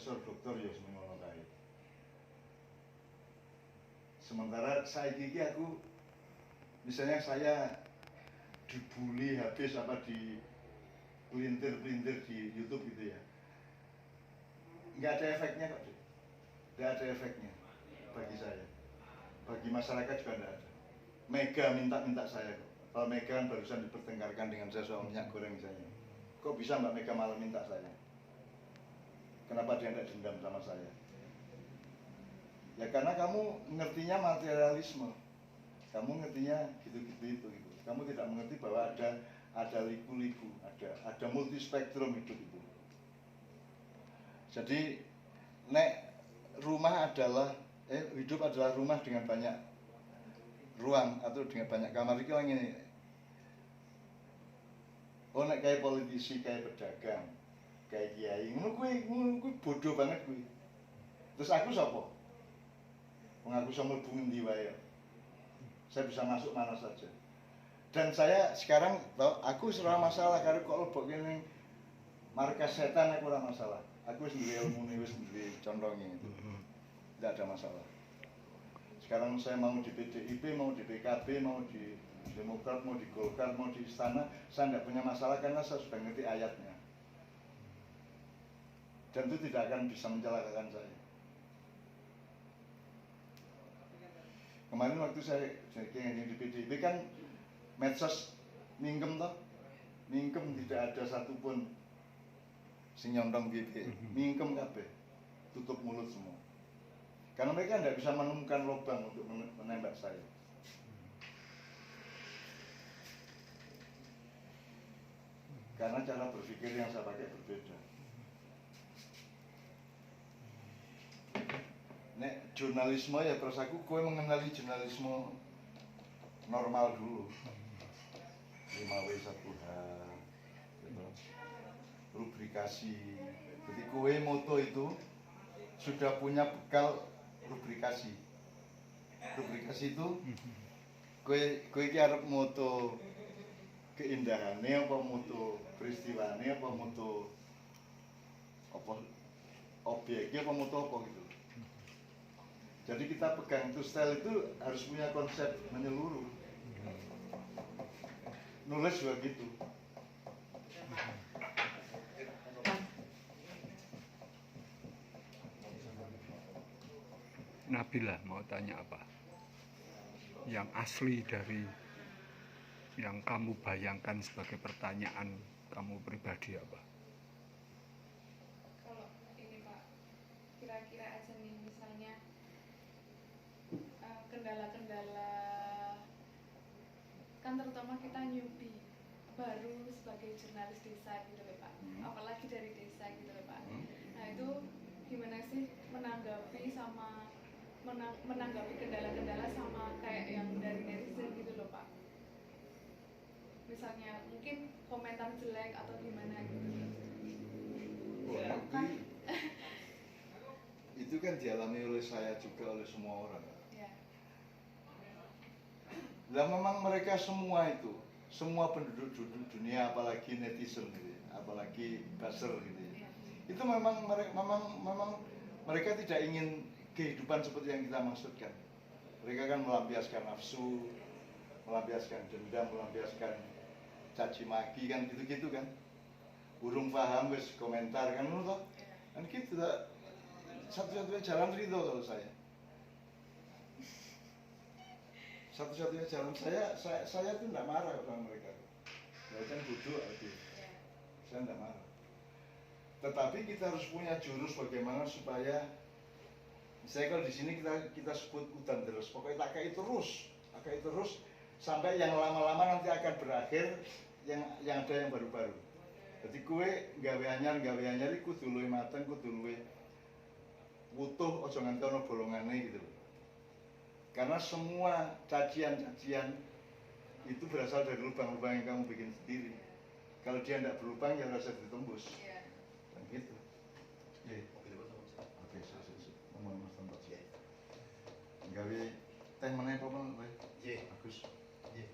profesor, dokter ya semono kae. Sementara saiki iki aku misalnya saya dibully habis apa di pelintir-pelintir di YouTube gitu ya. Nggak ada efeknya kok, nggak ada efeknya bagi saya. Bagi masyarakat juga nggak ada. Mega minta saya kok. Kalau Mega kan barusan dipertengkarkan dengan saya soal minyak goreng misalnya. Kok bisa Mbak Mega malah minta saya? Kenapa dia tidak dendam sama saya? Ya karena kamu ngertinya materialisme. Kamu ngertinya gitu-gitu itu gitu. Kamu tidak mengerti bahwa ada liku-liku, ada multi spektrum hidup itu. Jadi nek rumah adalah hidup adalah rumah dengan banyak ruang atau dengan banyak kamar iki lang ngene. Oh nek kayak politisi, kayak pedagang, kayak kiai, ngono kuwi bodoh banget kuwi. Terus aku sapa? Wong aku iso mlebu ngendi wae. Saya bisa masuk mana saja. Dan saya sekarang tau aku ora masalah karo kok lebok kene markas setan aku ora masalah. Aku wis duwe ilmune, wis duwe condonge itu. Tidak ada masalah. Sekarang saya mau di PDIP, mau di PKB, mau di Demokrat, mau di Golkar, mau di Istana, saya tidak punya masalah karena saya sudah ngerti ayatnya. Dan itu tidak akan bisa mencelakakan saya. Kemarin waktu saya di PDIP kan medsos mingkem toh, mingkem tidak ada satupun sing nyondong gitu, mingkem kabeh, tutup mulut semua. Karena mereka tidak bisa menemukan lubang untuk menembak saya. Karena cara berpikir yang saya pakai berbeda. Nek jurnalisme ya terus aku kowe mengenali jurnalisme normal dulu. 5W1H gitu. Rubrikasi. Jadi kowe moto itu sudah punya bekal rubrikasi. Rubrikasi itu kowe iki arep moto keindahannya apa moto peristiwane apa moto apa objeknya apa moto apa gitu. Jadi kita pegang itu style itu harus punya konsep menyeluruh. Nulis juga gitu. Nabila mau tanya apa? Yang asli dari yang kamu bayangkan sebagai pertanyaan kamu pribadi apa? Kalau ini Pak, kira-kira aja nih misalnya kendala-kendala kan terutama kita newbie baru sebagai jurnalis desa gitu loh Pak, apalagi dari desa gitu loh Pak. Nah itu gimana sih menanggapi kendala-kendala sama kayak yang dari netizen gitu loh Pak? Misalnya mungkin komentar jelek atau gimana gitu. Kan Itu kan dialami oleh saya juga, oleh semua orang. ya. Lah memang mereka semua itu, semua penduduk dunia, apalagi netizen gitu, apalagi buzzer gitu ya. Itu memang mereka tidak ingin kehidupan seperti yang kita maksudkan. Mereka kan melampiaskan nafsu, melampiaskan dendam, melampiaskan caci maki kan gitu-gitu kan. Burung paham wis komentar kan ngono toh. Kan gitu tak. Satu-satunya jalan ridho kalau saya. Satu-satunya jalan saya tuh tidak marah sama mereka. Ya kan bodoh aja. Saya tidak marah. Tetapi kita harus punya jurus bagaimana supaya misalnya kalau di sini kita sebut udan terus, pokoknya takai terus sampai yang lama-lama nanti akan berakhir yang ada yang baru-baru. Jadi kue gawe anyar kudu luwih mateng, kudu luwih wutuh, aja nganti ana bolongane gitu loh. Karena semua cacian-cacian itu berasal dari lubang-lubang yang kamu bikin sendiri. Kalau dia tidak berlubang ya rasa ditembus. Iya. Dan gitu. Iya. Oke, saya ngomong Mas tempat sih. Gawe teh meneh apa men? Nggih. Bagus. Nggih.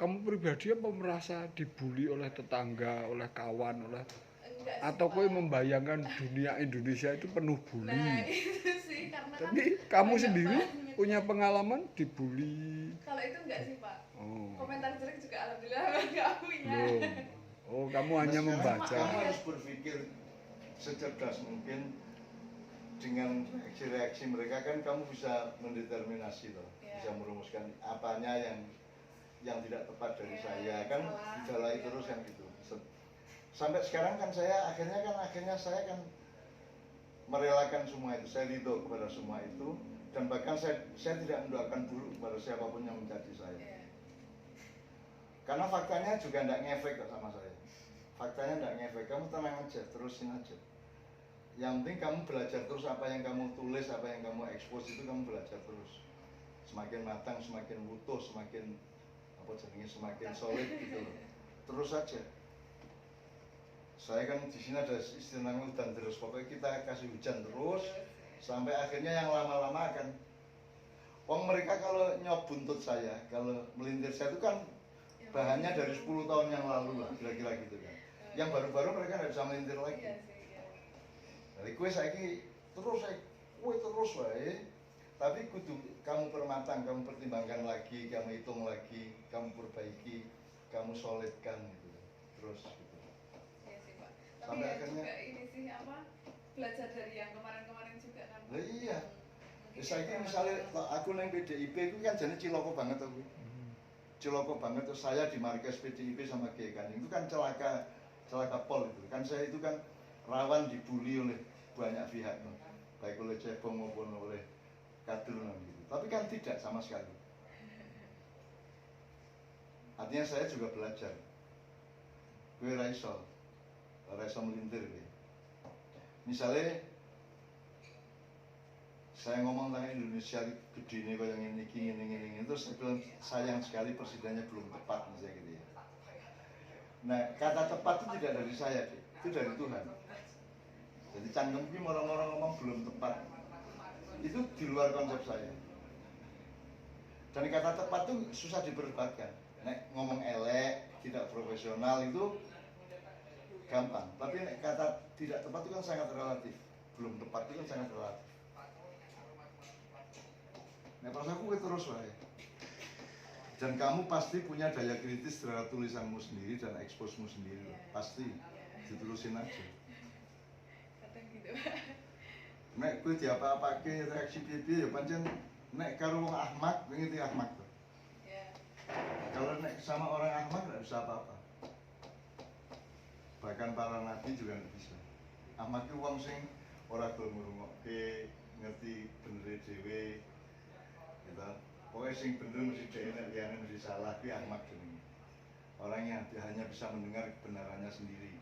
Kamu pribadi apa merasa dibully oleh tetangga, oleh kawan, oleh Enggak sih, atau kowe Pak. membayangkan dunia Indonesia itu penuh Nah bully? itu sih karena kan Tapi kamu banyak sendiri banget. punya pengalaman dibully? Kalau itu enggak sih Pak. Oh, Komentar jelek juga alhamdulillah enggak punya. belum. Oh, kamu hanya Nah, sekarang membaca. kamu harus berpikir secerdas mungkin. Dengan reaksi-reaksi mereka kan kamu bisa mendeterminasi loh, Ya. bisa merumuskan apanya yang tidak tepat dari Ya, saya kan salah. dijalahi Ya. terus kan gitu. Sampai sekarang kan saya akhirnya saya kan merelakan semua itu, saya ridho kepada semua itu, dan bahkan saya tidak mendoakan buruk kepada siapapun yang mencaci saya. Ya. Karena faktanya juga tidak ngefek kok sama saya. Faktanya tidak ngefek, kamu tenang aja, terusin aja. Yang penting kamu belajar terus, apa yang kamu tulis, apa yang kamu expose itu kamu belajar terus. Semakin matang, semakin utuh, semakin semakin solid gitu loh. Terus saja. Saya kan di sini ada istilahnya hujan terus, pokoknya kita kasih hujan terus sampai akhirnya yang lama-lama akan. Mereka kalau nyop buntut saya, kalau melintir saya itu kan bahannya dari 10 tahun yang lalu lah, kira-kira gitu kan. Yang baru-baru mereka nggak bisa melintir lagi. Iya sih, iya. Jadi kue saiki terus wae. Tapi kudu kamu permatang, kamu pertimbangkan lagi, kamu hitung lagi, kamu perbaiki, kamu solidkan gitu. Terus gitu. Iya sih Pak. Tapi Sampai ya akhirnya- juga ini sih apa belajar dari yang kemarin-kemarin juga kan. Lah iya. Mungkin Saiki kita- misalnya aku nang PDIP itu kan jadi ciloko banget aku. Ciloko banget tuh saya di markas PDIP sama Kiai Kanjeng itu kan celaka pol itu. Kan saya itu kan rawan dibully oleh banyak pihak, baik oleh cebong maupun oleh kader gitu. Tapi kan tidak sama sekali. Artinya saya juga belajar. Gue raiso melintir gue. Misalnya saya ngomong tentang Indonesia gede ini kayak ini, terus saya bilang sayang sekali presidennya belum tepat misalnya gitu ya. Nah kata tepat itu tidak dari saya, itu dari Tuhan. Jadi cangkem ini orang-orang ngomong belum tepat, itu di luar konsep saya. Dan kata tepat itu susah diperdebatkan. Nek ngomong elek, tidak profesional itu gampang. Tapi nek kata tidak tepat itu kan sangat relatif. Belum tepat itu kan sangat relatif. Nek pas aku terus wae. Dan kamu pasti punya daya kritis terhadap tulisanmu sendiri dan eksposmu sendiri. Pasti diterusin aja. Kadang gitu. Nek kowe diapa-apake reaksi piye ya pancen nek karo wong ahmak, ngerti ahmak tuh. Ya. Kalau nek sama orang ahmak enggak bisa apa-apa. Bahkan para nabi juga enggak bisa. Ahmak itu wong sing ora gelem ngrungokke, ngerti bener dhewe. Gitu. Pokoknya sing bener mesti dhewe nek liyane mesti salah kuwi ahmak jenenge. Orang yang hanya bisa mendengar kebenarannya sendiri.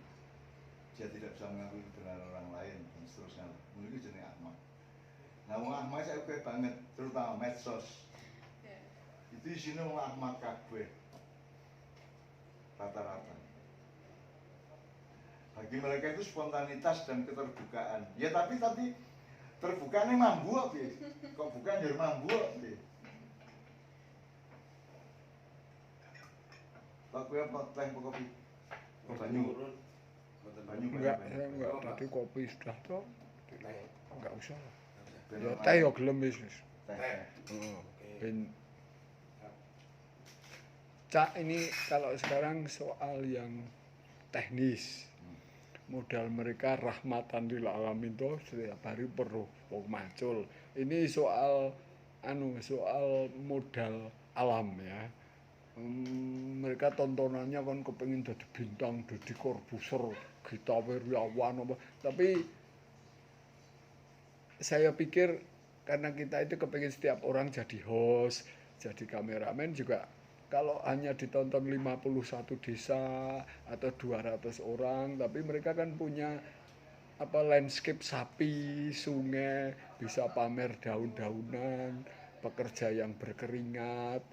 Dia tidak bisa mengakui kebenaran orang lain dan seterusnya. Mungkin jenis ahmak. Nah, wong ahmak saya oke banget, terutama medsos. Ya. Itu isinya wong ahmak kabeh. Rata-rata. Bagi mereka itu spontanitas dan keterbukaan. Ya tapi terbukanya mambu apa? Kok bukan jadi mambu apa? Pak kowe apa teh kopi? Kok banyu? Enggak, saya enggak. Tadi kopi sudah toh. Enggak usah lah. Ben Ya ora- teh yo gelem wis. Teh. Heeh. Ben Cak, ini kalau sekarang soal yang teknis, modal mereka rahmatan lil alamin toh setiap hari perlu macul. Ini soal modal alam ya. Mereka tontonannya kan kepengen jadi bintang, jadi Corbuzier, Gita Wirjawan apa. Tapi saya pikir karena kita itu kepengen setiap orang jadi host, jadi kameramen juga. Kalau hanya ditonton 51 desa atau 200 orang, tapi mereka kan punya landscape sapi, sungai, bisa pamer daun-daunan, pekerja yang berkeringat.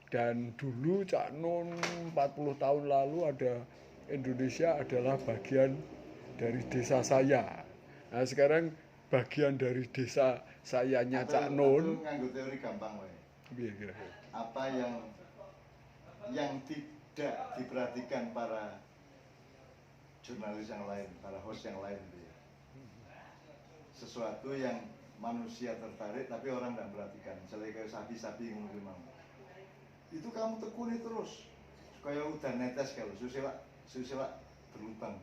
Dan dulu Cak Nun 40 tahun lalu ada Indonesia adalah bagian dari desa saya. Nah sekarang bagian dari desa sayanya Cak Nun. Nganggo teori gampang wae. Piye kira-kira? Apa yang tidak diperhatikan para jurnalis yang lain, para host yang lain gitu ya. Sesuatu yang manusia tertarik tapi orang tidak perhatikan. Misalnya kayak sapi-sapi ngomong, itu kamu tekuni terus kayak udah netes kalau susila berlubang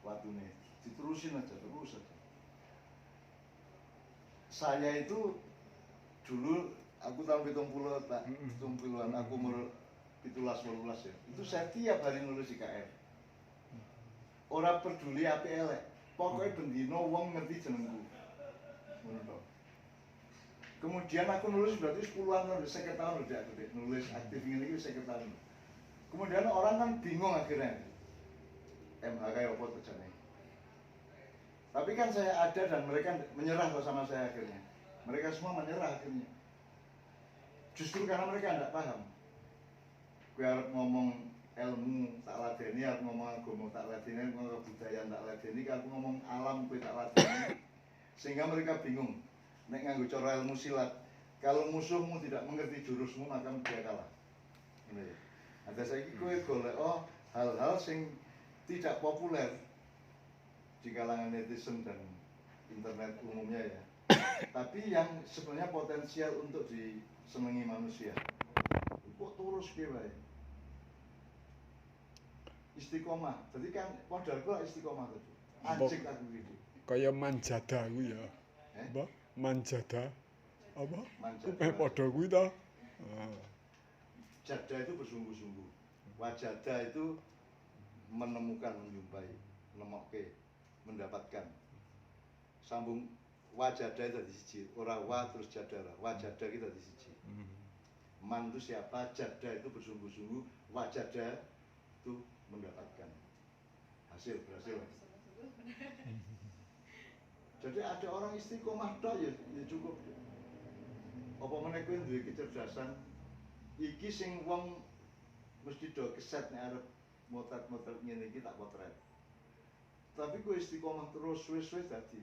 waktunya diterusin aja terus aja. Saya itu dulu aku tahun 70 tak 70-an aku umur 17-18 ya. Itu saya tiap hari nulis IKR. Ora peduli api elek. Pokoknya bendino wong ngerti jenengku. Ngono. Kemudian aku nulis berarti 10-an tahun, 50 tahun udah aku nulis aktif ini 50 tahun. Kemudian orang kan bingung akhirnya. MHK apa tujuannya? Tapi kan saya ada dan mereka menyerah sama saya akhirnya. Mereka semua menyerah akhirnya. Justru karena mereka tidak paham. Gue harus ngomong ilmu tak ladeni, harus ngomong agama tak ladeni, ngomong kebudayaan tak ladeni, aku ngomong alam gue tak ladeni. Sehingga mereka bingung. Nek nganggo cara ilmu silat, kalau musuhmu tidak mengerti jurusmu maka dia kalah. Ini ya. Ada saiki kowe golek hal-hal sing tidak populer di kalangan netizen dan internet umumnya ya. Tapi yang sebenarnya potensial untuk disenangi manusia. Kok terus wae. Istiqomah. Jadi kan modalku istiqomah tadi. Anjing aku gitu. Kaya manjada ku ya. Apa? Manjada. Apa? Manjada. Padha kuwi ta. Jada itu bersungguh-sungguh. Wajada itu menemukan, menjumpai, nemokke, mendapatkan. Sambung wajada itu di siji, ora wa terus jadara. Wajada kita di siji. Man itu siapa? Jada itu bersungguh-sungguh, wajada itu mendapatkan. Berhasil. Jadi ada orang istiqomah tok ya cukup. Apa meneh kowe duwe kecerdasan iki sing wong mesti do keset nek arep motret-motret ngene iki tak potret. Tapi kowe istiqomah terus suwe-suwe dadi.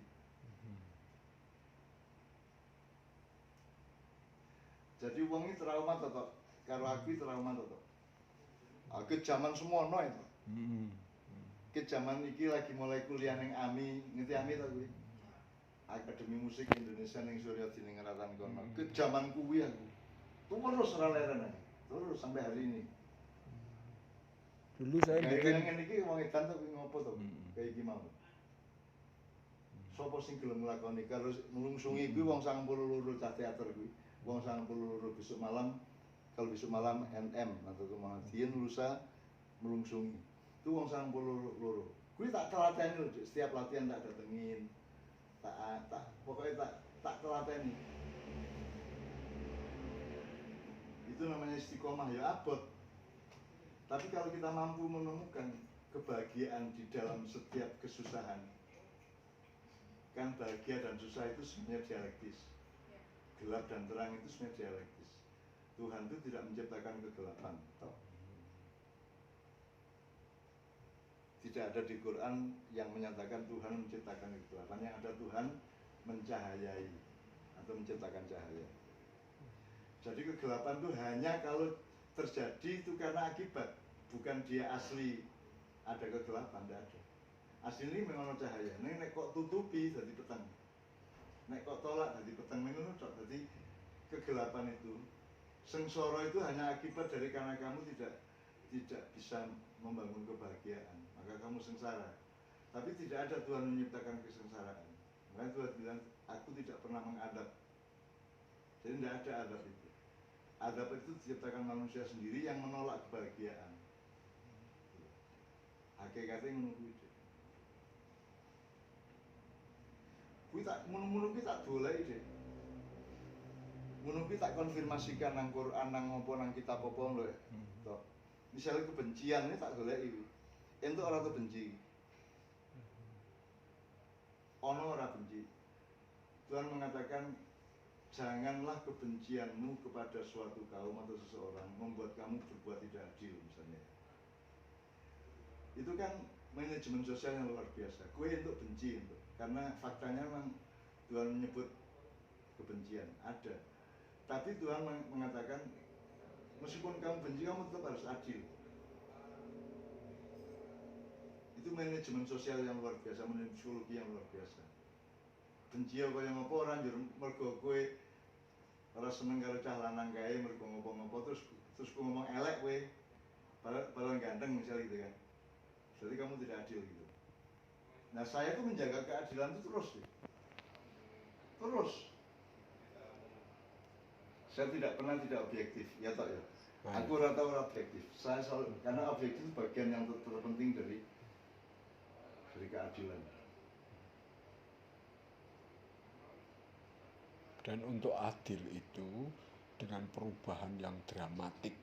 Jadi wong iki trauma to karo aku trauma to. Aku zaman semono itu. Ke zaman iki lagi mulai kuliah ning AMI, ngerti AMI to kuwi? Akademi Musik Indonesia ning Surya Diningrat kono. Ke zaman kuwi aku. Terus ora leren aku. Terus sampai hari ini. Dulu saya bikin ngene iki wong edan to kuwi ngopo to? Kayak iki mau. Sopo sing gelem nglakoni karo nglungsungi kuwi wong 92 cah teater kuwi. Wong 92 besok malam kalau besok malam NM atau Muhammadiyah lusa melungsungi. Itu wong 92. Kuwi tak telateni lho, setiap latihan tak datengin. Pokoknya tak telateni. Itu namanya istiqomah ya abot. Tapi kalau kita mampu menemukan kebahagiaan di dalam setiap kesusahan, kan bahagia dan susah itu sebenarnya dialektis. Gelap dan terang itu sebenarnya dialektis. Tuhan itu tidak menciptakan kegelapan. Tidak ada di Quran yang menyatakan Tuhan menciptakan kegelapan. Yang ada Tuhan mencahayai atau menciptakan cahaya. Jadi kegelapan itu hanya kalau terjadi itu karena akibat, bukan dia asli ada kegelapan, tidak ada. Asli ini memang cahaya. Nek kok tutupi jadi petang. Nek kok tolak jadi petang menurut jadi kegelapan itu. Sengsara itu hanya akibat dari karena kamu tidak bisa membangun kebahagiaan, maka kamu sengsara. Tapi tidak ada Tuhan menciptakan kesengsaraan. Maka Tuhan bilang, aku tidak pernah mengadab. Jadi tidak ada adab itu. Adab itu diciptakan manusia sendiri yang menolak kebahagiaan. Hakikatnya menunggu itu. Kuwi tak ngono-ngono ki tak doleki deh. Ngono ki tak konfirmasikan nang Quran nang apa nang kitab apa lho. Toh. Misalnya kebencian ini tak goleki. Entuk ora kebenci. Ono ora benci. Tuhan mengatakan janganlah kebencianmu kepada suatu kaum atau seseorang membuat kamu berbuat tidak adil misalnya. Itu kan manajemen sosial yang luar biasa. Kue untuk benci untuk. Karena faktanya memang Tuhan menyebut kebencian ada. Tapi Tuhan mengatakan meskipun kamu benci kamu tetap harus adil. Itu manajemen sosial yang luar biasa, manajemen psikologi yang luar biasa. Benci kaya ngopo ora njur mergo kowe ora seneng karo cah lanang kae mergo ngopo-ngopo terus kowe ngomong elek kowe. Padahal ganteng misalnya gitu kan. Berarti kamu tidak adil gitu. Nah saya tuh menjaga keadilan itu terus gitu. Terus. Saya tidak pernah tidak objektif, ya toh ya. Aku ora tau ora objektif. Saya selalu, karena objektif itu bagian yang terpenting dari keadilan. Dan untuk adil itu dengan perubahan yang dramatik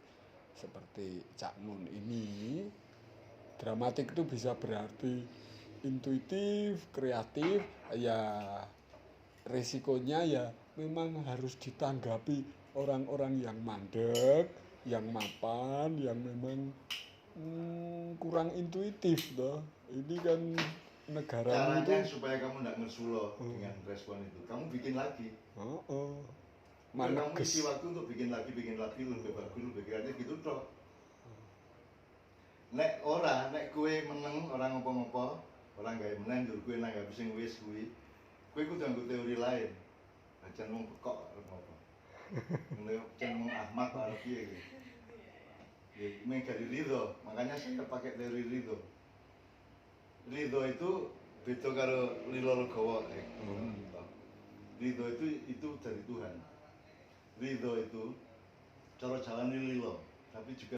seperti Cak Nun ini, dramatik itu bisa berarti intuitif, kreatif, ya resikonya ya memang harus ditanggapi orang-orang yang mandek, yang mapan, yang memang kurang intuitif toh. Ini kan negara Caranya itu supaya kamu tidak ngesulo dengan respon itu, kamu bikin lagi. Kamu isi waktu untuk bikin lagi lebih bagus, lebih kreatif gitu toh. Nek kue meneng orang ngopo-ngopo, orang gak menang jur kue nanggapi sing wis kuwi. Kue kudu nganggo teori lain. Ajan wong pekok arep ngopo. Ajan wong ahmak arep piye iki. Ya, dari ridho, makanya saya pakai teori ridho. Ridho itu beda karo lilo legowo. Ridho itu dari Tuhan. Ridho itu cara jalan lilo, tapi juga